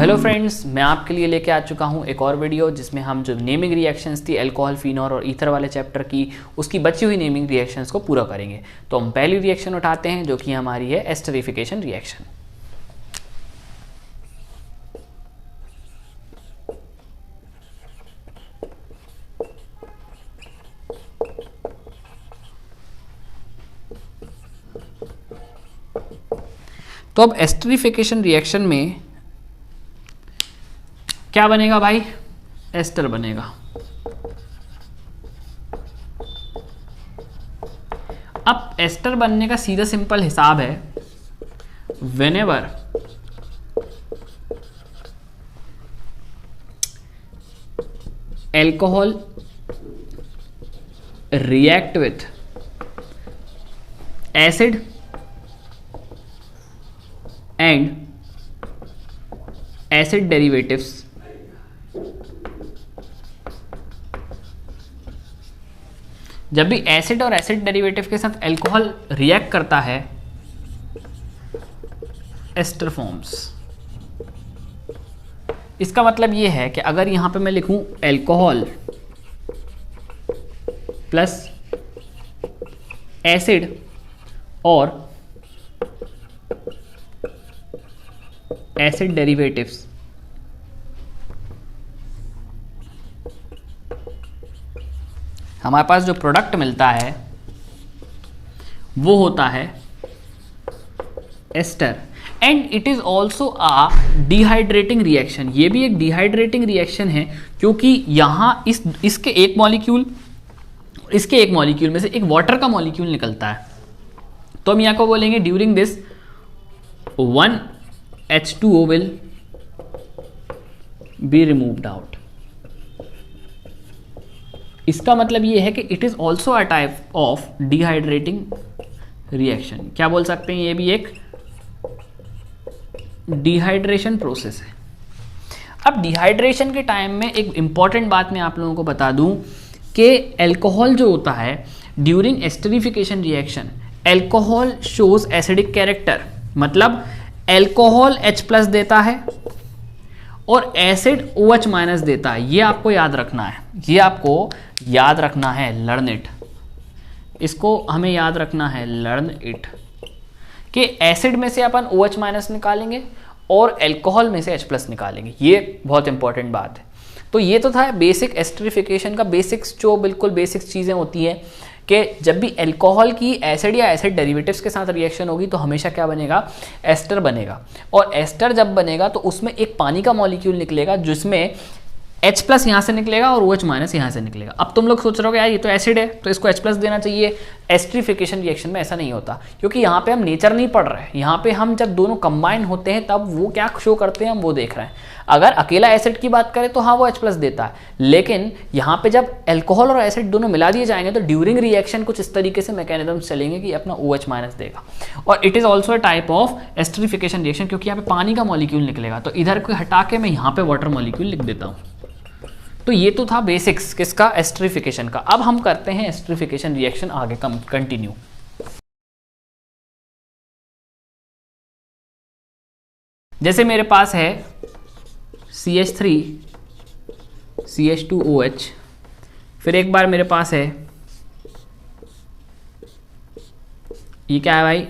Hello friends, मैं आपके लिए लेके आ चुका हूँ एक और वीडियो जिसमें हम जो नेमिंग रिएक्शंस थी अल्कोहल, फिनॉल और ईथर वाले चैप्टर की उसकी बची हुई नेमिंग रिएक्शंस को पूरा करेंगे। तो हम पहली रिएक्शन उठाते हैं जो कि हमारी है एस्टरिफिकेशन रिएक्शन। तो अब एस्टरिफिकेशन रिएक्शन में क्या बनेगा भाई? एस्टर बनेगा। अब एस्टर बनने का सीधा सिंपल हिसाब है, whenever alcohol react with acid and acid derivatives, जब भी एसिड और एसिड डेरिवेटिव के साथ अल्कोहल रिएक्ट करता है एस्टर फॉर्म्स। इसका मतलब ये है कि अगर यहां पे मैं लिखूं अल्कोहल प्लस एसिड और एसिड डेरिवेटिव्स, हमारे पास जो प्रोडक्ट मिलता है वो होता है ester and it is also a dehydrating reaction. ये भी एक डिहाइड्रेटिंग रिएक्शन है क्योंकि यहां इसके एक मॉलिक्यूल में से एक वाटर का मॉलिक्यूल निकलता है। तो हम यहां को बोलेंगे during this 1 H2O will be removed out। इसका मतलब ये है कि it is also a type of dehydrating reaction. क्या बोल सकते हैं? ये भी एक डिहाइड्रेशन प्रोसेस है। अब डिहाइड्रेशन के टाइम में एक इंपॉर्टेंट बात मैं आप लोगों को बता दूं कि अल्कोहल जो होता है during esterification reaction, alcohol shows acidic character, मतलब अल्कोहल H+ देता है और एसिड OH- देता है। ये आपको याद रखना है, लर्न इट। इसको हमें याद रखना है, लर्न इट, कि एसिड में से अपन OH- निकालेंगे और अल्कोहल में से H+ निकालेंगे। ये बहुत इंपॉर्टेंट बात है। तो ये तो था बेसिक एस्टरिफिकेशन का बेसिक्स, जो बिल्कुल बेसिक्स चीज़ें होती हैं कि जब भी अल्कोहल की एसिड या एसिड डेरिवेटिव्स के साथ रिएक्शन होगी तो हमेशा क्या बनेगा? एस्टर बनेगा। और एस्टर जब बनेगा तो उसमें एक पानी का मॉलिक्यूल निकलेगा जिसमें H+ यहाँ से निकलेगा और OH- यहाँ से निकलेगा। अब तुम लोग सोच रहे हो कि यार ये तो एसिड है तो इसको H+ देना चाहिए। एस्टरिफिकेशन रिएक्शन में ऐसा नहीं होता क्योंकि यहाँ पे हम नेचर नहीं पढ़ रहे हैं। यहाँ पे हम जब दोनों कंबाइन होते हैं तब वो क्या शो करते हैं हम वो देख रहे हैं। अगर अकेला एसिड की बात करें तो हाँ वो H+ देता है, लेकिन यहाँ पे जब अल्कोहल और एसिड दोनों मिला दिए जाएंगे तो ड्यूरिंग रिएक्शन कुछ इस तरीके से मैकेनिज्म चलेंगे कि अपना OH- देगा। और it is also a type of esterification reaction क्योंकि यहाँ पे पानी का मॉलिक्यूल निकलेगा। तो इधर को हटा के मैं यहाँ पे वाटर मॉलिक्यूल लिख देता हूँ। तो ये तो था बेसिक्स किसका? एस्टरिफिकेशन का। अब हम करते हैं एस्टरिफिकेशन रिएक्शन आगे कंटिन्यू। जैसे मेरे पास है CH3 CH2OH, फिर एक बार मेरे पास है ये क्या है भाई?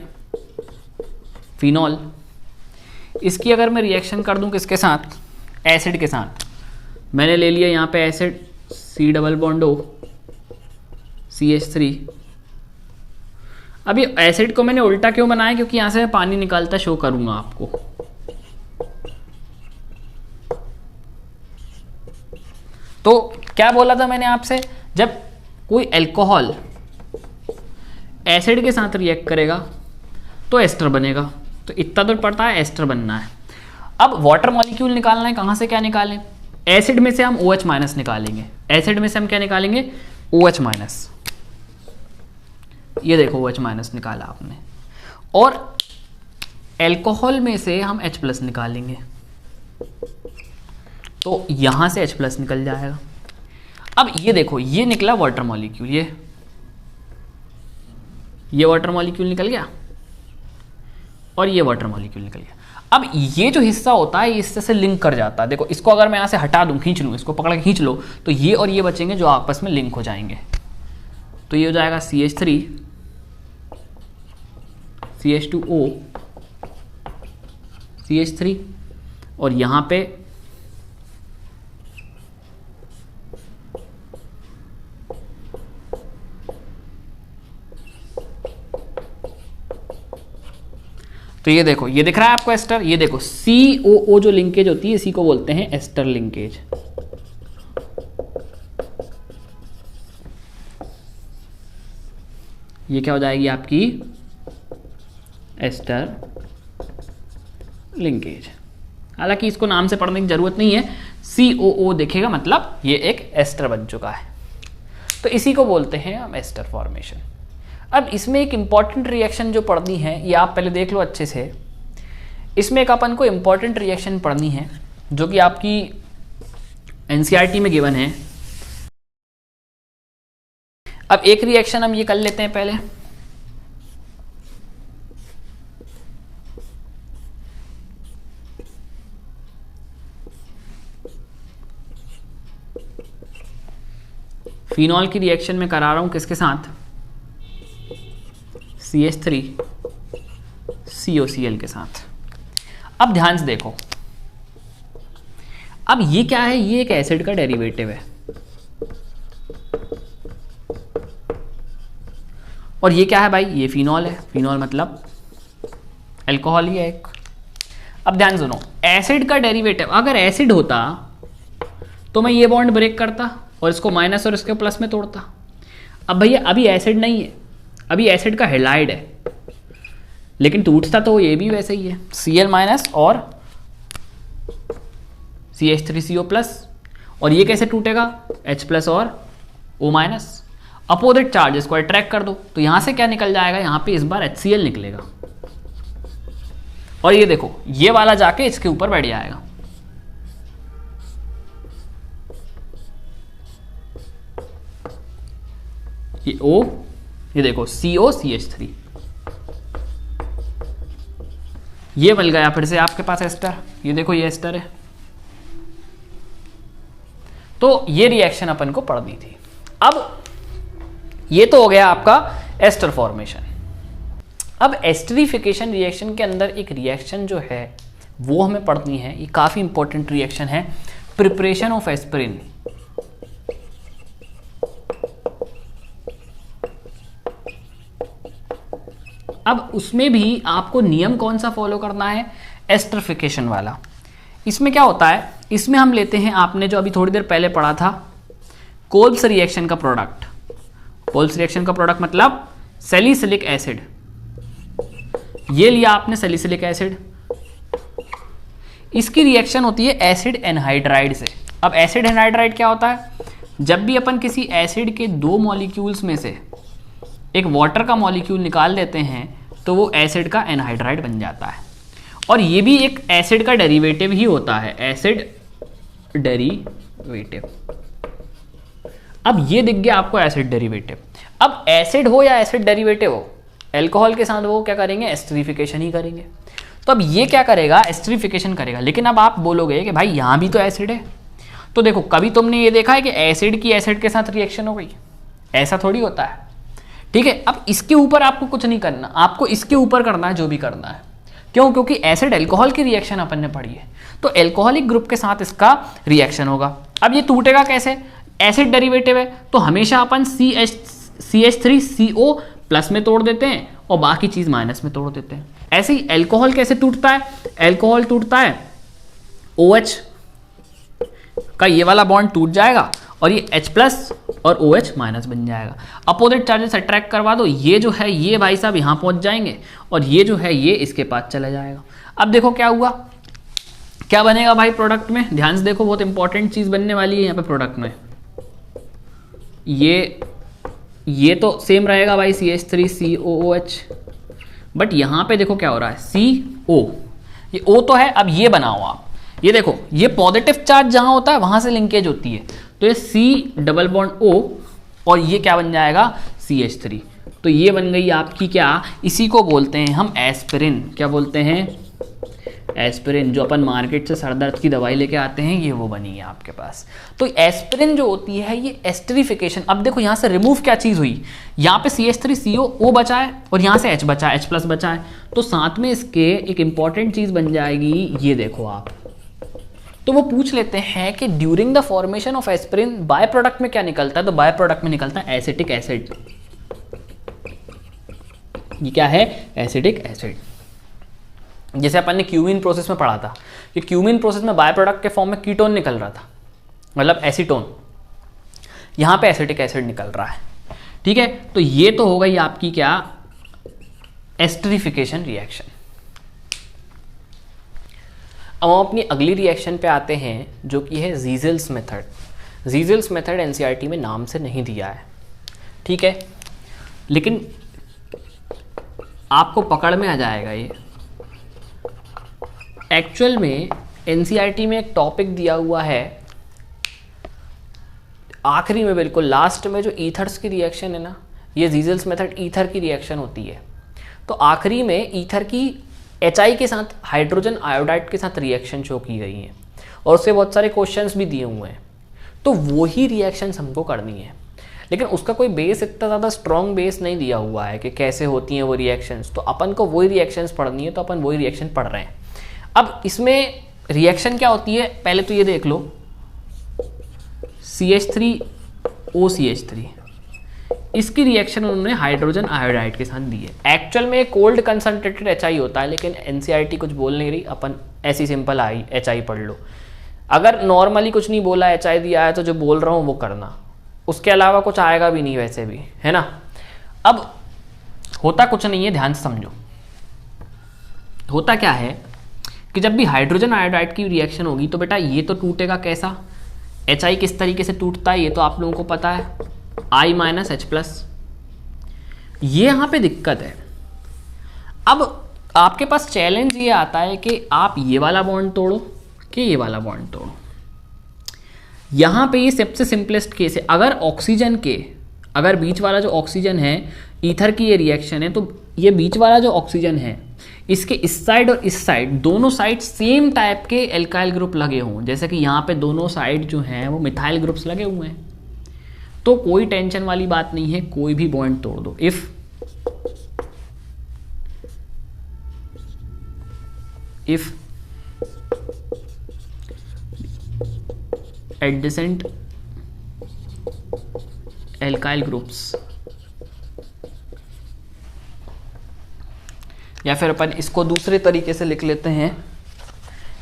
फिनॉल। इसकी अगर मैं रिएक्शन कर दूं किसके साथ? एसिड के साथ। मैंने ले लिया यहाँ पे एसिड C+O CH3। अब ये एसिड को मैंने उल्टा क्यों बनाया? क्योंकि यहाँ से मैं पानी निकालता शो करूंगा आपको। तो क्या बोला था मैंने आपसे? जब कोई अल्कोहल एसिड के साथ रिएक्ट करेगा तो एस्टर बनेगा। तो इतना तो पड़ता है, एस्टर बनना है। अब वाटर मॉलिक्यूल निकालना है। कहाँ से क्या निकालें? एसिड में से हम OH- निकालेंगे। एसिड में से हम क्या निकालेंगे? OH-। ये देखो OH- निकाला आपने। और अल्कोहल में से हम H+ निकालेंगे तो यहां से H+ निकल जाएगा। अब ये देखो, ये निकला वाटर मॉलिक्यूल, ये वाटर मॉलिक्यूल निकल गया और ये वाटर मॉलिक्यूल निकल गया। अब ये जो हिस्सा होता है इससे से लिंक कर जाता है। देखो इसको अगर मैं यहाँ से हटा दूँ, खींच लूँ, इसको पकड़ के खींच लो, तो ये और ये बचेंगे जो आपस में लिंक हो जाएंगे। तो ये हो जाएगा CH3 CH2O CH3 और यहाँ पे तो ये देखो, ये दिख रहा है आपको एस्टर, ये देखो COO जो लिंकेज होती है इसी को बोलते हैं एस्टर लिंकेज। ये क्या हो जाएगी आपकी एस्टर लिंकेज। हालांकि इसको नाम से पढ़ने की जरूरत नहीं है, COO देखेगा मतलब ये एक एस्टर बन चुका है। तो इसी को बोलते हैं हम एस्टर फॉर्मेशन। अब इसमें एक इंपॉर्टेंट रिएक्शन जो पढ़नी है ये आप पहले देख लो अच्छे से। इसमें एक अपन को इंपॉर्टेंट रिएक्शन पढ़नी है जो कि आपकी NCERT में गिवन है। अब एक रिएक्शन हम ये कर लेते हैं पहले। फिनॉल की रिएक्शन में करा रहा हूं किसके साथ, CH3 COCl के साथ। अब ध्यान से देखो, अब ये क्या है, ये एक एसिड का डेरिवेटिव है और ये क्या है भाई, ये फिनॉल है। फिनॉल मतलब अल्कोहल ही है एक। अब ध्यान सुनो, एसिड का डेरिवेटिव अगर एसिड होता तो मैं ये बॉन्ड ब्रेक करता और इसको माइनस और इसके प्लस में तोड़ता। अब भैया अभी एसिड नहीं है, अभी एसिड का हेलाइड है, लेकिन टूटता तो ये भी वैसे ही है, Cl माइनस और CH3CO प्लस। और ये कैसे टूटेगा, H प्लस और O माइनस। अपोजिट चार्जेस को अट्रैक्ट कर दो तो यहां से क्या निकल जाएगा, यहां पे इस बार HCl निकलेगा और ये देखो ये वाला जाके इसके ऊपर बैठ जाएगा। ये O, ये देखो COCH3, ये मिल गया फिर से आपके पास एस्टर। ये देखो ये एस्टर है। तो ये रिएक्शन अपन को पढ़नी थी। अब ये तो हो गया आपका एस्टर फॉर्मेशन। अब एस्टरिफिकेशन रिएक्शन के अंदर एक रिएक्शन जो है वो हमें पढ़नी है, ये काफी इंपॉर्टेंट रिएक्शन है, प्रिपरेशन ऑफ एस्पिरिन। अब उसमें भी आपको नियम कौन सा फॉलो करना है, एस्टरिफिकेशन वाला। इसमें क्या होता है, इसमें हम लेते हैं, आपने जो अभी थोड़ी देर पहले पढ़ा था, कोल्ब्स रिएक्शन का प्रोडक्ट। कोल्ब्स रिएक्शन का प्रोडक्ट मतलब सैलिसिलिक एसिड। ये लिया आपने सैलिसिलिक एसिड, इसकी रिएक्शन होती है एसिड एनहाइड्राइड से। अब एसिड एनहाइड्राइड क्या होता है, जब भी अपन किसी एसिड के दो मॉलिक्यूल्स में से एक वाटर का मॉलिक्यूल निकाल देते हैं तो वो एसिड का एनहाइड्राइड बन जाता है। और ये भी एक एसिड का डेरिवेटिव ही होता है, एसिड डेरिवेटिव। अब ये दिख गया आपको एसिड डेरिवेटिव। अब एसिड हो या एसिड डेरिवेटिव हो, अल्कोहल के साथ वो क्या करेंगे, एस्टरिफिकेशन ही करेंगे। तो अब ये क्या करेगा, एस्टरिफिकेशन करेगा। लेकिन अब आप बोलोगे कि भाई यहां भी तो एसिड है। तो देखो कभी तुमने ये देखा है कि एसिड की एसिड के साथ रिएक्शन हो गई, ऐसा थोड़ी होता है। ठीक है, अब इसके ऊपर आपको कुछ नहीं करना, आपको इसके ऊपर करना है जो भी करना है। क्यों, क्योंकि एसिड अल्कोहल की रिएक्शन अपन ने पढ़ी है, तो अल्कोहलिक ग्रुप के साथ इसका रिएक्शन होगा। अब ये टूटेगा कैसे, एसिड डेरिवेटिव है तो हमेशा अपन CH3CO प्लस में तोड़ देते हैं और बाकी चीज माइनस में तोड़ देते हैं। ऐसे ही अल्कोहल कैसे टूटता है, अल्कोहल टूटता है OH का ये वाला बॉन्ड टूट जाएगा और ये H प्लस और OH माइनस बन जाएगा। अपोजिट चार्जेस अट्रैक्ट करवा दो, ये जो है ये भाई साहब यहाँ पहुंच जाएंगे और ये जो है ये इसके पास चला जाएगा। अब देखो क्या हुआ, क्या बनेगा भाई प्रोडक्ट में, ध्यान से देखो, बहुत इंपॉर्टेंट चीज बनने वाली है यहाँ पे प्रोडक्ट में। ये तो सेम रहेगा भाई CH3COOH, बट यहाँ पे देखो क्या हो रहा है, CO, ये O तो है, अब ये बनाओ आप, ये देखो ये पॉजिटिव चार्ज जहां होता है वहां से लिंकेज होती है, तो ये C डबल बॉन्ड O और ये क्या बन जाएगा CH3। तो ये बन गई आपकी क्या, इसी को बोलते हैं हम एस्पिरिन। क्या बोलते हैं, एस्पिरिन जो अपन मार्केट से सर दर्द की दवाई लेके आते हैं, ये वो बनी है आपके पास। तो एस्पिरिन जो होती है ये एस्टरिफिकेशन, अब देखो यहाँ से रिमूव क्या चीज़ हुई, यहाँ पे CH3CO बचा है और यहाँ से H बचा है, H+ बचा है, तो साथ में इसके एक इंपॉर्टेंट चीज़ बन जाएगी, ये देखो आप। तो वो पूछ लेते हैं कि during the formation of aspirin by product में क्या निकलता है, तो बाय प्रोडक्ट में निकलता है एसिटिक एसिड। ये क्या है, एसिटिक एसिड। जैसे अपन ने क्यूमीन प्रोसेस में पढ़ा था कि क्यूमीन प्रोसेस में बाय प्रोडक्ट के फॉर्म में कीटोन निकल रहा था, मतलब एसीटोन, यहाँ पे एसिटिक एसिड निकल रहा है। ठीक है, तो ये तो हो गई आपकी क्या, एस्टरिफिकेशन रिएक्शन। अब हम अपनी अगली रिएक्शन पे आते हैं जो कि है ज़ीजेल्स मेथड। ज़ीजेल्स मेथड एनसीईआरटी में नाम से नहीं दिया है, ठीक है, लेकिन आपको पकड़ में आ जाएगा ये। एक्चुअल में एनसीईआरटी में एक टॉपिक दिया हुआ है आखिरी में, बिल्कुल लास्ट में, जो ईथर्स की रिएक्शन है ना, ये ज़ीजेल्स मेथड ईथर की रिएक्शन होती है। तो आखिरी में ईथर की HI के साथ हाइड्रोजन आयोडाइड के साथ रिएक्शन शो की गई है और उससे बहुत सारे क्वेश्चंस भी दिए हुए हैं। तो वही रिएक्शंस हमको करनी है, लेकिन उसका कोई बेस इतना ज़्यादा स्ट्रॉन्ग बेस नहीं दिया हुआ है कि कैसे होती हैं वो रिएक्शंस। तो अपन को वही रिएक्शंस पढ़नी है, तो अपन वही रिएक्शन पढ़ रहे हैं। अब इसमें रिएक्शन क्या होती है, पहले तो ये देख लो, CH3OCH3, इसकी रिएक्शन उन्होंने हाइड्रोजन आयोडाइड के साथ दी है। एक्चुअल में कोल्ड कंसंट्रेटेड HI होता है, लेकिन एनसीईआरटी कुछ बोल नहीं रही, अपन ऐसी सिंपल HI पढ़ लो। अगर नॉर्मली कुछ नहीं बोला, HI दिया है, तो जो बोल रहा हूँ वो करना, उसके अलावा कुछ आएगा भी नहीं वैसे भी, है ना। अब होता कुछ नहीं है, ध्यान से समझो। होता क्या है कि जब भी हाइड्रोजन आयोडाइड की रिएक्शन होगी तो बेटा ये तो टूटेगा कैसा, HI किस तरीके से टूटता है ये तो आप लोगों को पता है, I-H+। ये यहाँ पे दिक्कत है। अब आपके पास चैलेंज ये आता है कि आप ये वाला बॉन्ड तोड़ो कि ये वाला बॉन्ड तोड़ो। यहाँ पे ये सबसे सिंपलेस्ट केस है। अगर ऑक्सीजन के, अगर बीच वाला जो ऑक्सीजन है, ईथर की ये रिएक्शन है, तो ये बीच वाला जो ऑक्सीजन है, इसके इस साइड और इस साइड, दोनों साइड सेम टाइप के एल्काइल ग्रुप लगे हों, जैसे कि यहाँ पे दोनों साइड जो हैं वो मिथाइल ग्रुप्स लगे हुए हैं, तो कोई टेंशन वाली बात नहीं है, कोई भी बॉन्ड तोड़ दो। इफ एडजेसेंट एल्काइल ग्रुप्स, या फिर अपन इसको दूसरे तरीके से लिख लेते हैं,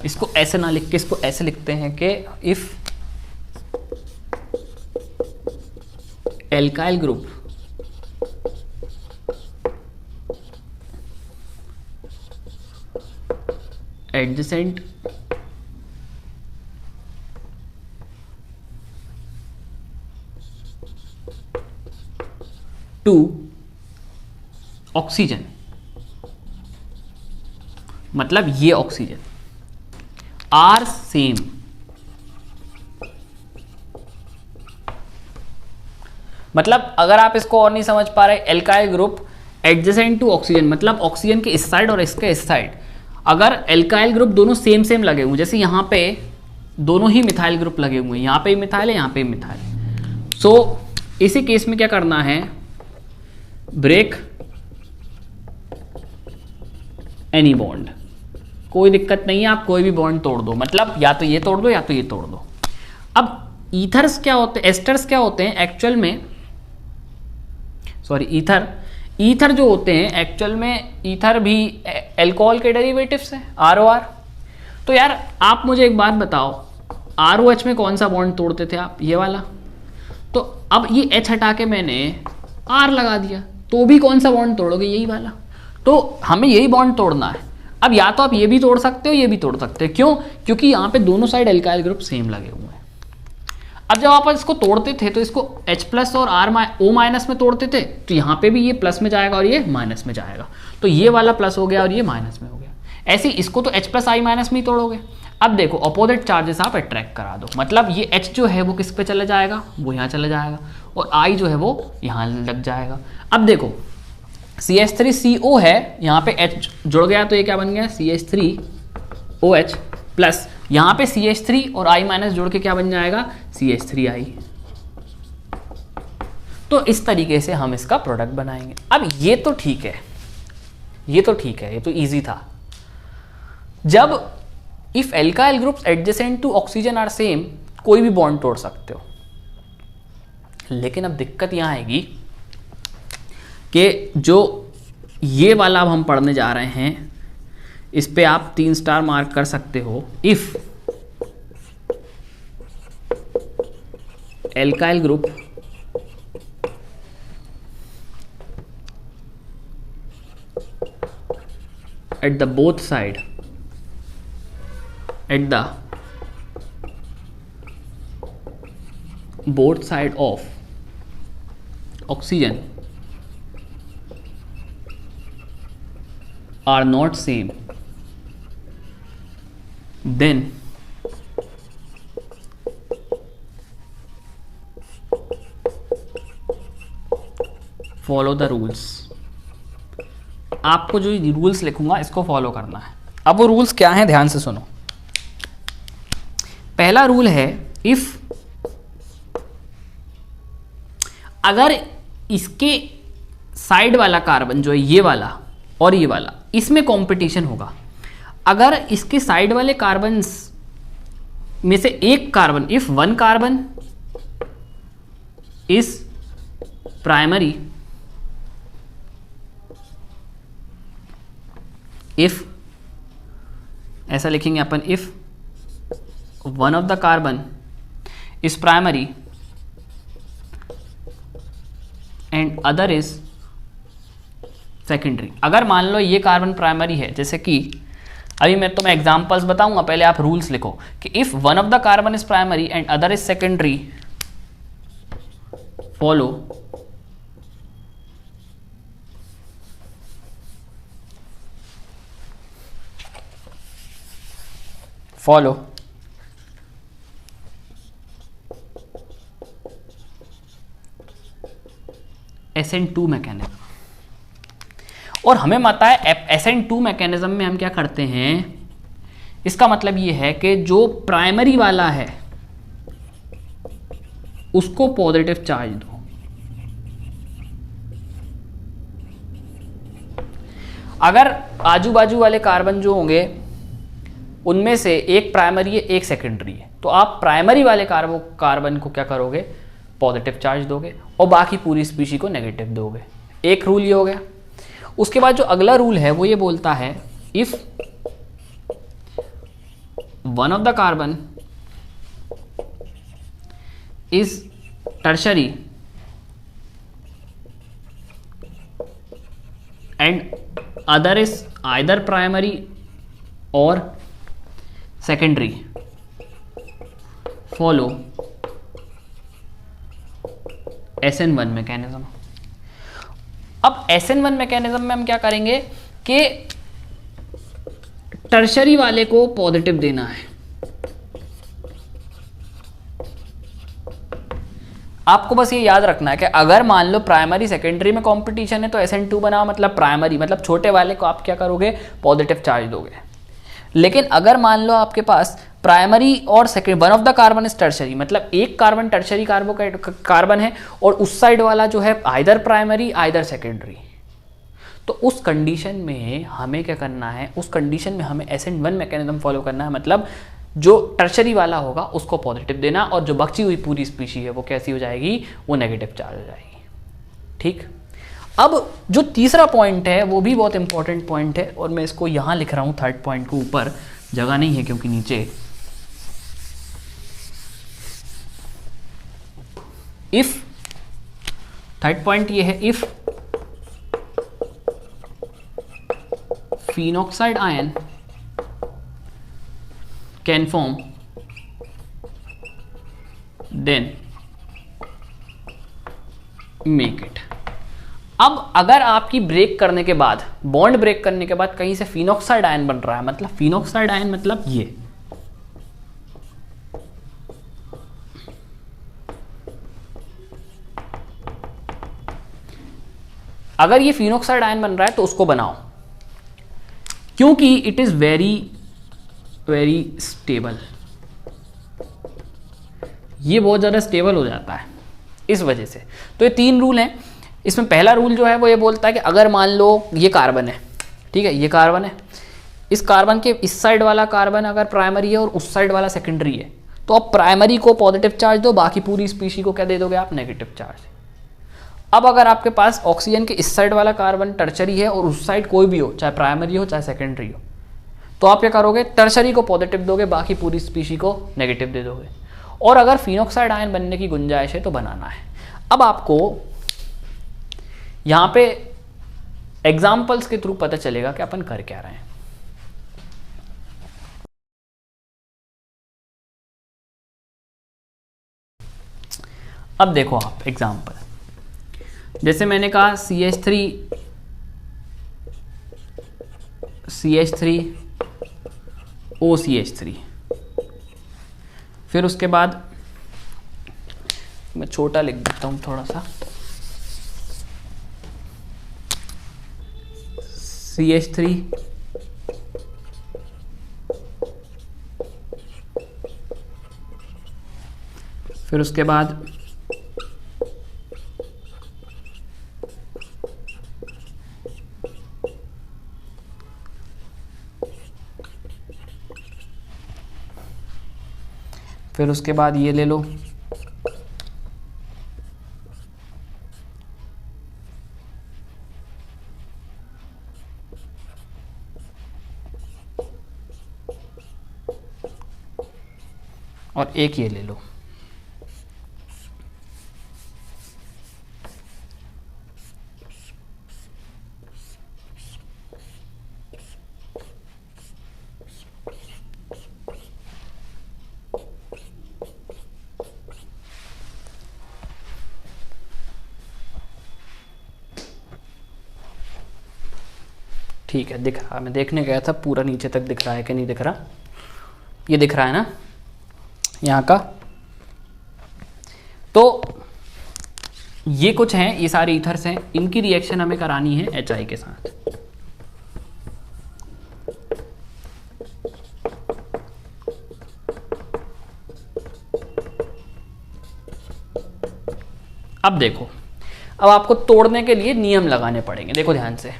इसको ऐसे ना लिख के इसको ऐसे लिखते हैं कि if alkyl group adjacent to oxygen, मतलब ये ऑक्सीजन आर सेम, मतलब अगर आप इसको और नहीं समझ पा रहे, alkyl group adjacent to oxygen, मतलब ऑक्सीजन के इस साइड और इसके इस साइड अगर एल्काइल ग्रुप दोनों सेम सेम लगे हुए, जैसे यहाँ पे दोनों ही मिथाइल ग्रुप लगे हुए हैं, यहाँ पे मिथाइल है, यहाँ पे मिथाइल। सो इसी केस में क्या करना है, ब्रेक एनी बॉन्ड, कोई दिक्कत नहीं है, आप कोई भी बॉन्ड तोड़ दो, मतलब या तो ये तोड़ दो या तो ये तोड़ दो। अब ईथर्स क्या होते हैं, एस्टर्स क्या होते हैं एक्चुअल में, सॉरी ईथर जो होते हैं एक्चुअल में, ईथर भी एल्कोहल के डेरिवेटिव्स हैं, ROR। तो यार आप मुझे एक बात बताओ, ROH में कौन सा बॉन्ड तोड़ते थे आप, ये वाला। तो अब ये H हटा के मैंने R लगा दिया, तो भी कौन सा बॉन्ड तोड़ोगे, यही वाला। तो हमें यही बॉन्ड तोड़ना है। अब या तो आप ये भी तोड़ सकते हो, ये भी तोड़ सकते हो, क्यों, क्योंकि यहाँ पे दोनों साइड एल्काइल ग्रुप सेम लगे हुए हैं। अब जब आप इसको तोड़ते थे तो इसको H+ और O- में तोड़ते थे, तो यहाँ पे भी ये प्लस में जाएगा और ये माइनस में जाएगा, तो ये वाला प्लस हो गया और ये माइनस में हो गया। ऐसे ही इसको तो H+I- में ही तोड़ोगे। अब देखो अपोजिट चार्जेस आप अट्रैक्ट करा दो, मतलब ये H जो है वो किस पे चला जाएगा, वो यहाँ चला जाएगा, और I जो है वो यहाँ लग जाएगा। अब देखो CH3CO है, यहाँ पे H जुड़ गया तो ये क्या बन गया, CH3 OH प्लस यहाँ पे CH3 और I माइनस जोड़ के क्या बन जाएगा, CH3I। तो इस तरीके से हम इसका प्रोडक्ट बनाएंगे। अब ये तो ठीक है, ये तो इजी था। जब if alkyl groups adjacent to oxygen are same, कोई भी बॉन्ड तोड़ सकते हो। लेकिन अब दिक्कत यहां आएगी कि जो ये वाला अब हम पढ़ने जा रहे हैं, इस पे आप 3 स्टार मार्क कर सकते हो। If alkyl group at the both side of oxygen are not same, then follow the rules। आपको जो रूल्स लिखूंगा इसको फॉलो करना है। अब वो रूल्स क्या हैं, ध्यान से सुनो। पहला रूल है, इफ अगर इसके साइड वाला कार्बन जो है ये वाला और ये वाला, इसमें कंपटीशन होगा। अगर इसके साइड वाले कार्बन में से एक carbon, if one carbon is primary, if ऐसा लिखेंगे अपन, if one of the carbon is primary and other is secondary. अगर मान लो ये कार्बन प्राइमरी है, जैसे कि अभी मैं तुम्हें एग्जांपल्स बताऊंगा, पहले आप रूल्स लिखो कि if one of the carbon is primary and other is secondary, follow SN2 mechanism. और हमें पता है SN2 मैकेनिज्म में हम क्या करते हैं, इसका मतलब ये है कि जो प्राइमरी वाला है उसको पॉजिटिव चार्ज दो। अगर आजू बाजू वाले कार्बन जो होंगे उनमें से एक प्राइमरी है एक सेकेंडरी है, तो आप प्राइमरी वाले कार्बन को क्या करोगे, पॉजिटिव चार्ज दोगे और बाकी पूरी स्पीशी को नेगेटिव दोगे। एक रूल ये हो गया। उसके बाद जो अगला रूल है वो ये बोलता है, if one of the carbon is tertiary and other is either primary और सेकेंडरी, फॉलो SN1 मैकेनिज्म। अब SN1 मैकेनिज्म में हम क्या करेंगे कि टर्शरी वाले को पॉजिटिव देना है। आपको बस ये याद रखना है कि अगर मान लो प्राइमरी सेकेंडरी में कंपटीशन है तो SN2 बनाओ, मतलब प्राइमरी मतलब छोटे वाले को आप क्या करोगे, पॉजिटिव चार्ज दोगे। लेकिन अगर मान लो आपके पास प्राइमरी और second, one of the carbon is tertiary, मतलब एक कार्बन टर्शरी कार्बन है और उस साइड वाला जो है आइदर प्राइमरी आइदर सेकेंडरी, तो उस कंडीशन में हमें क्या करना है, उस कंडीशन में हमें SN1 मैकेनिज्म फॉलो करना है। मतलब जो टर्शरी वाला होगा उसको पॉजिटिव देना और जो बची हुई पूरी स्पीशी है वो कैसी हो जाएगी, वो नेगेटिव चार्ज हो जाएगी। ठीक। अब जो तीसरा पॉइंट है वो भी बहुत इंपॉर्टेंट पॉइंट है और मैं इसको यहां लिख रहा हूं, थर्ड पॉइंट को ऊपर जगह नहीं है क्योंकि नीचे। इफ थर्ड पॉइंट ये है, if phenoxide ion can form, then make it। अब अगर आपकी ब्रेक करने के बाद, बॉन्ड ब्रेक करने के बाद कहीं से फिनॉक्साइड आयन बन रहा है, मतलब फिनॉक्साइड आयन मतलब ये, अगर ये फिनॉक्साइड आयन बन रहा है तो उसको बनाओ, क्योंकि it is very very stable, ये बहुत ज़्यादा स्टेबल हो जाता है इस वजह से। तो ये 3 रूल हैं। इसमें पहला रूल जो है वो ये बोलता है कि अगर मान लो ये कार्बन है, ठीक है, ये कार्बन है, इस कार्बन के इस साइड वाला कार्बन अगर प्राइमरी है और उस साइड वाला सेकेंडरी है, तो आप प्राइमरी को पॉजिटिव चार्ज दो, बाकी पूरी स्पीशी को क्या दे दोगे आप, नेगेटिव चार्ज। अब अगर आपके पास ऑक्सीजन के इस साइड वाला कार्बन टर्शरी है और उस साइड कोई भी हो, चाहे प्राइमरी हो चाहे सेकेंडरी हो, तो आप क्या करोगे, टर्शरी को पॉजिटिव दोगे, बाकी पूरी स्पीशी को नेगेटिव दे दोगे। और अगर फिनॉक्साइड आयन बनने की गुंजाइश है तो बनाना है। अब आपको यहां पे एग्जाम्पल्स के थ्रू पता चलेगा कि अपन कर क्या रहे हैं। अब देखो आप एग्जाम्पल, जैसे मैंने कहा CH3 OCH3, फिर उसके बाद मैं छोटा लिख देता हूँ थोड़ा सा, CH3 फिर उसके बाद ये ले लो, और एक ये ले लो। ठीक है, दिख रहा है, मैं देखने गया था पूरा नीचे तक दिख रहा है कि नहीं दिख रहा, ये दिख रहा है ना यहाँ का। तो ये कुछ हैं, ये सारे ईथर्स हैं, इनकी रिएक्शन हमें करानी है HI के साथ। अब देखो, अब आपको तोड़ने के लिए नियम लगाने पड़ेंगे। देखो ध्यान से,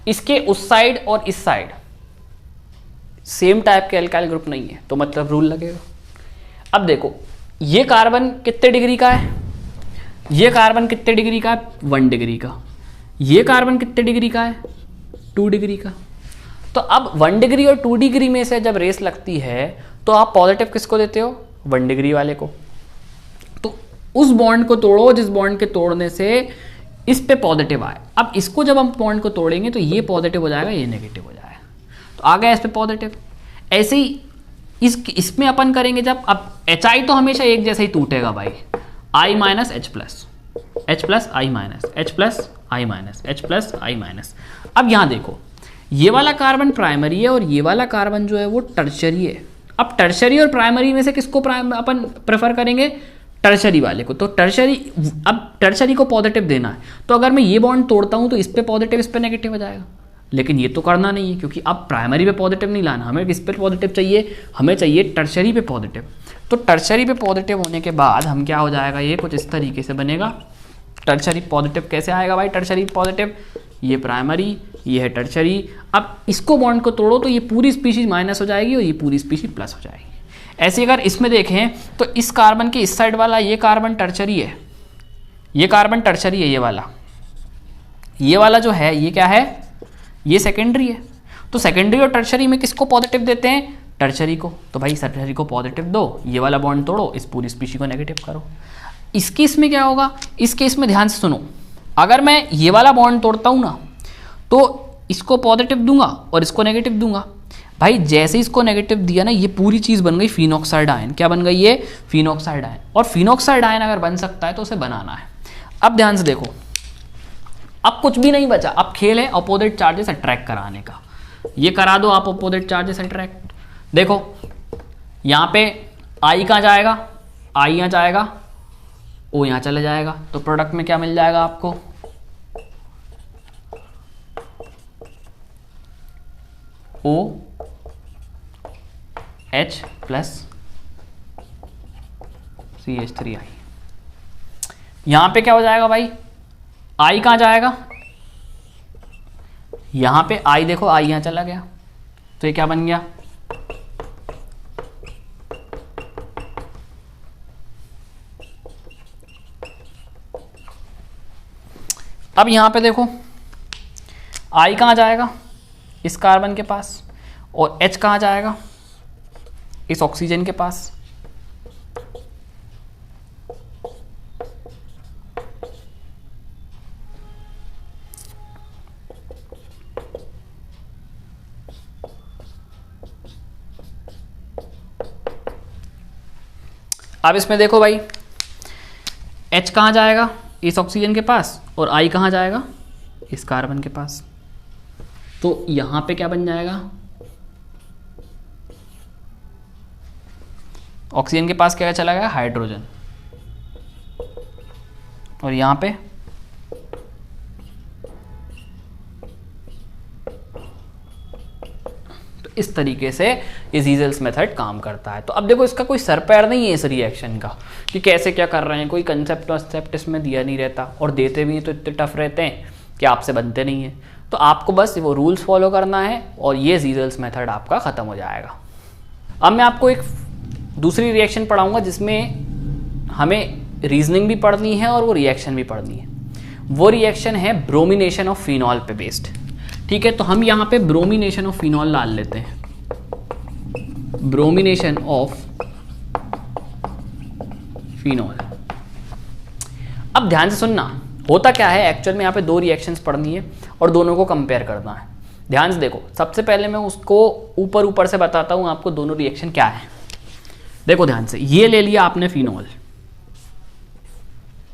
इसके उस साइड और इस साइड सेम टाइप के एल्काइल ग्रुप नहीं है, तो मतलब रूल लगेगा। अब देखो, ये कार्बन कितने डिग्री का है, ये कार्बन कितने डिग्री का है, 1 डिग्री का। ये कार्बन कितने डिग्री का है, 2 डिग्री का। तो अब 1 डिग्री और 2 डिग्री में से जब रेस लगती है तो आप पॉजिटिव किसको देते हो, 1 डिग्री वाले को। तो उस बॉन्ड को तोड़ो जिस बॉन्ड के तोड़ने से इस पे पॉजिटिव आए। अब इसको जब हम बॉन्ड को तोड़ेंगे तो ये पॉजिटिव हो जाएगा, ये नेगेटिव हो जाएगा, तो आ गया इस पे पॉजिटिव। ऐसे ही इसमें अपन करेंगे जब, अब HI तो हमेशा एक जैसा ही टूटेगा भाई, I minus H plus I minus H plus I minus H plus I minus. अब यहाँ देखो, ये वाला कार्बन प्राइमरी है और ये वाला कार्बन जो है वो टर्शरी है। अब टर्शरी और प्राइमरी में से किसको अपन प्रेफर करेंगे, टर्शरी वाले को। तो टर्शरी, अब टर्शरी को पॉजिटिव देना है, तो अगर मैं ये बॉन्ड तोड़ता हूँ तो इस पे पॉजिटिव इस पे नेगेटिव हो जाएगा, लेकिन ये तो करना नहीं है, क्योंकि अब प्राइमरी पे पॉजिटिव नहीं लाना, हमें किस पे पॉजिटिव चाहिए, हमें चाहिए टर्शरी पे पॉजिटिव। तो टर्शरी पे पॉजिटिव होने के बाद हम क्या हो जाएगा, ये कुछ इस तरीके से बनेगा। टर्शरी पॉजिटिव कैसे आएगा भाई, टर्शरी पॉजिटिव, ये प्राइमरी, ये है टर्शरी। अब इसको बॉन्ड को तोड़ो तो ये पूरी स्पीशीज माइनस हो जाएगी और ये पूरी स्पीशीज प्लस हो जाएगी। ऐसे अगर इसमें देखें तो इस कार्बन के इस साइड वाला ये कार्बन टर्शरी है, ये कार्बन टर्शरी है, ये वाला जो है ये क्या है, ये सेकेंडरी है। तो सेकेंडरी और टर्शरी में किसको पॉजिटिव देते हैं, टर्शरी को। तो भाई टर्शरी को पॉजिटिव दो, ये वाला बॉन्ड तोड़ो, इस पूरी स्पीशी को नेगेटिव करो। इस केस में क्या होगा, इस केस में ध्यान से सुनो, अगर मैं ये वाला बॉन्ड तोड़ता हूँ ना तो इसको पॉजिटिव दूंगा और इसको नेगेटिव दूंगा। भाई जैसे इसको नेगेटिव दिया ना, ये पूरी चीज़ बन गई फिनॉक्साइड आयन। क्या बन गई, ये फिनॉक्साइड आयन। और फिनॉक्साइड आयन अगर बन सकता है तो उसे बनाना है। अब ध्यान से देखो, अब कुछ भी नहीं बचा, अब खेल है अपोजिट चार्जेस अट्रैक्ट कराने का। ये करा दो आप अपोजिट चार्जेस अट्रैक्ट। देखो यहाँ पे आई कहाँ जाएगा, आई यहाँ जाएगा, ओ यहाँ चला जाएगा, तो प्रोडक्ट में क्या मिल जाएगा आपको, O H प्लस CH3I। यहां पे क्या हो जाएगा भाई, I कहां जाएगा, यहां पे I देखो, I यहां चला गया, तो ये क्या बन गया, अब यहां पे देखो I कहां जाएगा, इस कार्बन के पास, और H कहां जाएगा, इस ऑक्सीजन के पास। अब इसमें देखो भाई, H कहां जाएगा, इस ऑक्सीजन के पास, और I कहां जाएगा, इस कार्बन के पास। तो यहां पे क्या बन जाएगा, ऑक्सीजन के पास क्या चला गया, हाइड्रोजन, और यहां पे तो इस तरीके से ये ज़ीजेल्स मेथड काम करता है। तो अब देखो इसका कोई सर पैर नहीं है इस रिएक्शन का कि कैसे क्या कर रहे हैं, कोई कंसेप्ट वॉन्सेप्ट इसमें दिया नहीं रहता, और देते भी तो इतने टफ रहते हैं कि आपसे बनते नहीं हैं। तो आपको बस वो रूल्स फॉलो करना है और ये ज़ीजेल्स मेथड आपका ख़त्म हो जाएगा। अब मैं आपको एक दूसरी रिएक्शन पढ़ाऊंगा जिसमें हमें रीजनिंग भी पढ़नी है और वो रिएक्शन भी पढ़नी है। वो रिएक्शन है ब्रोमिनेशन ऑफ फिनॉल पे बेस्ड। ठीक है, तो हम यहाँ पे ब्रोमिनेशन ऑफ फिनॉल डाल लेते हैं, ब्रोमिनेशन ऑफ फिनॉल। अब ध्यान से सुनना, होता क्या है एक्चुअल में, यहाँ पे दो रिएक्शंस पढ़नी है और दोनों को कंपेयर करना है। ध्यान से देखो, सबसे पहले मैं उसको ऊपर ऊपर से बताता हूँ आपको दोनों रिएक्शन क्या है। देखो ध्यान से, ये ले लिया आपने फिनॉल,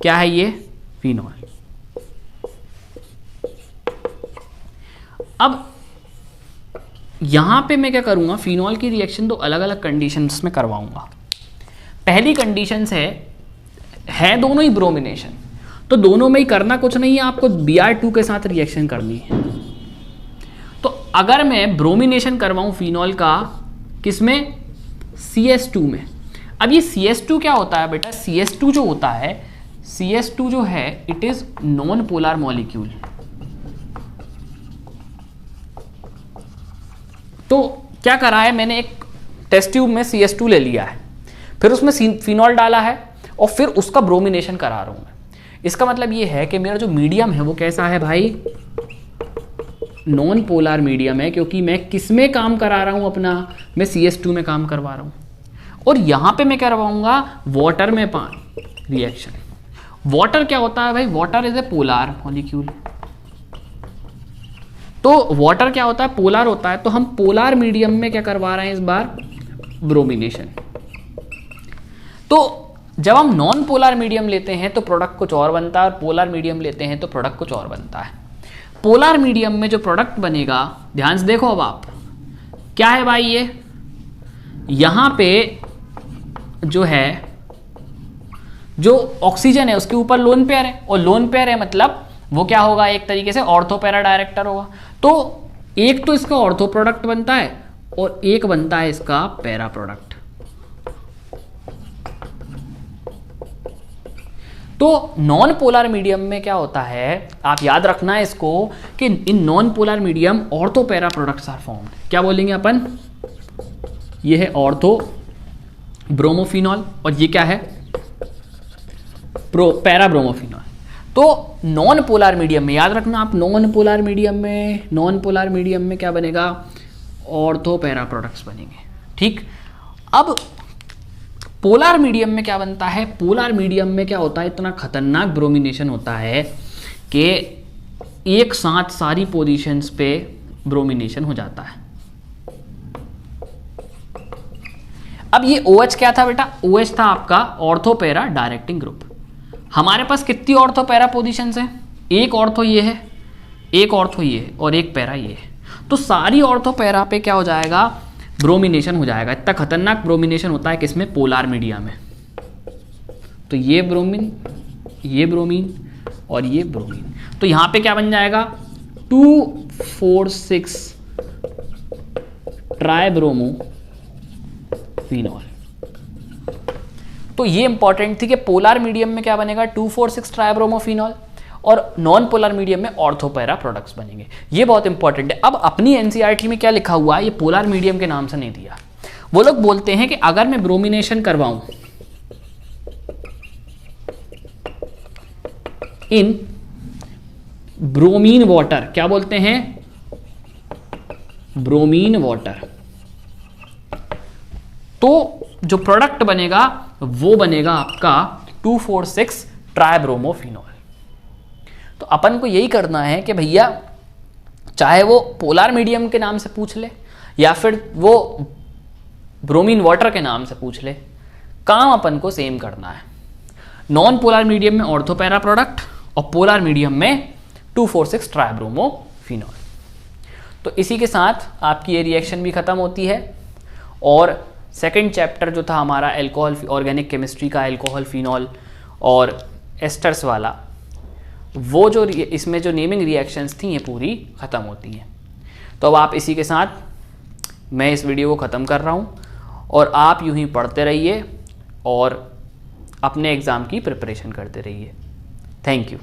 क्या है ये, फिनॉल। अब यहां पे मैं क्या करूंगा, फिनॉल की रिएक्शन दो अलग अलग कंडीशंस में करवाऊंगा। पहली कंडीशंस है दोनों ही ब्रोमिनेशन, तो दोनों में ही करना कुछ नहीं है, आपको Br2 के साथ रिएक्शन करनी है। तो अगर मैं ब्रोमिनेशन करवाऊं फिनॉल का, किसमें, CS2 में। अब ये CS2 क्या होता है बेटा, CS2 जो होता है, CS2 जो है it is non polar molecule. तो क्या करा है मैंने, एक टेस्ट ट्यूब में CS2 ले लिया है, फिर उसमें फिनॉल डाला है और फिर उसका ब्रोमिनेशन करा रहा हूं मैं। इसका मतलब ये है कि मेरा जो मीडियम है वो कैसा है भाई, नॉन पोलर मीडियम है, क्योंकि मैं किस में काम करा रहा हूं अपना, मैं CS2 में काम करवा रहा हूं। और यहां पे मैं करवाऊंगा वाटर में रिएक्शन। वाटर क्या होता है भाई, water is a polar molecule. तो वाटर क्या होता है, पोलर होता है, तो हम पोलर मीडियम में क्या करवा रहे हैं इस बार, ब्रोमिनेशन। तो जब हम नॉन पोलर मीडियम लेते हैं तो प्रोडक्ट कुछ और बनता है, और पोलर मीडियम लेते हैं तो प्रोडक्ट कुछ और बनता है। पोलर मीडियम में जो प्रोडक्ट बनेगा, ध्यान से देखो अब आप, क्या है भाई, ये यहां पे जो है, जो ऑक्सीजन है उसके ऊपर लोन पेयर है, और लोन पेयर है मतलब वो क्या होगा, एक तरीके से ऑर्थो पैरा डायरेक्टर होगा। तो एक तो इसका ऑर्थो प्रोडक्ट बनता है और एक बनता है इसका पैरा प्रोडक्ट। तो नॉन पोलर मीडियम में क्या होता है, आप याद रखना है इसको, कि in non polar medium ortho para products are formed. क्या बोलेंगे अपन, ये है ऑर्थो ब्रोमोफिनॉल और ये क्या है, पैरा ब्रोमोफिनॉल। तो नॉन पोलर मीडियम में याद रखना आप, नॉन पोलर मीडियम में क्या बनेगा, ऑर्थो पैरा प्रोडक्ट्स बनेंगे। ठीक, अब पोलर मीडियम में क्या बनता है, पोलर मीडियम में क्या होता है, इतना खतरनाक ब्रोमिनेशन होता है कि एक साथ सारी पोजीशंस पे ब्रोमिनेशन हो जाता है। अब ये OH क्या था बेटा, OH था आपका ऑर्थो पैरा डायरेक्टिंग ग्रुप। हमारे पास कितनी ऑर्थो पैरा पोजीशंस हैं, एक ऑर्थो ये है, एक ऑर्थो ये है और एक पैरा ये है। तो सारी ऑर्थो पैरा पे क्या हो जाएगा, ब्रोमिनेशन हो जाएगा। इतना खतरनाक ब्रोमिनेशन होता है किसमें, पोलर मीडिया में। तो ये ब्रोमीन, ये ब्रोमीन और ये ब्रोमीन, तो यहां पे क्या बन जाएगा, 2,4,6 ट्राई ब्रोमो फिनॉल। तो ये इंपॉर्टेंट थी कि पोलर मीडियम में क्या बनेगा, 2,4,6 ट्राइब्रोमोफिनॉल, और नॉन पोलर मीडियम में ऑर्थोपैरा प्रोडक्ट्स बनेंगे। ये बहुत इंपॉर्टेंट है। अब अपनी एनसीईआरटी में क्या लिखा हुआ है, ये पोलर मीडियम के नाम से नहीं दिया। वो लोग बोलते हैं कि अगर मैं ब्रोमिनेशन करवाऊं इन ब्रोमीन वाटर, क्या बोलते हैं, ब्रोमीन वाटर, तो जो प्रोडक्ट बनेगा वो बनेगा आपका 2,4,6 ट्राइब्रोमोफिनॉल। तो अपन को यही करना है कि भैया चाहे वो पोलर मीडियम के नाम से पूछ ले या फिर वो ब्रोमीन वाटर के नाम से पूछ ले, काम अपन को सेम करना है। नॉन पोलर मीडियम में ऑर्थोपैरा प्रोडक्ट और पोलर मीडियम में 2,4,6 ट्राइब्रोमोफिनॉल। तो इसी के साथ आपकी ये रिएक्शन भी ख़त्म होती है और सेकंड चैप्टर जो था हमारा एल्कोहल, ऑर्गेनिक केमिस्ट्री का एल्कोहल, फिनॉल और एस्टर्स वाला, वो जो इसमें जो नेमिंग रिएक्शंस थी ये पूरी ख़त्म होती हैं। तो अब आप इसी के साथ मैं इस वीडियो को ख़त्म कर रहा हूँ और आप यूं ही पढ़ते रहिए और अपने एग्ज़ाम की प्रिपरेशन करते रहिए। Thank you.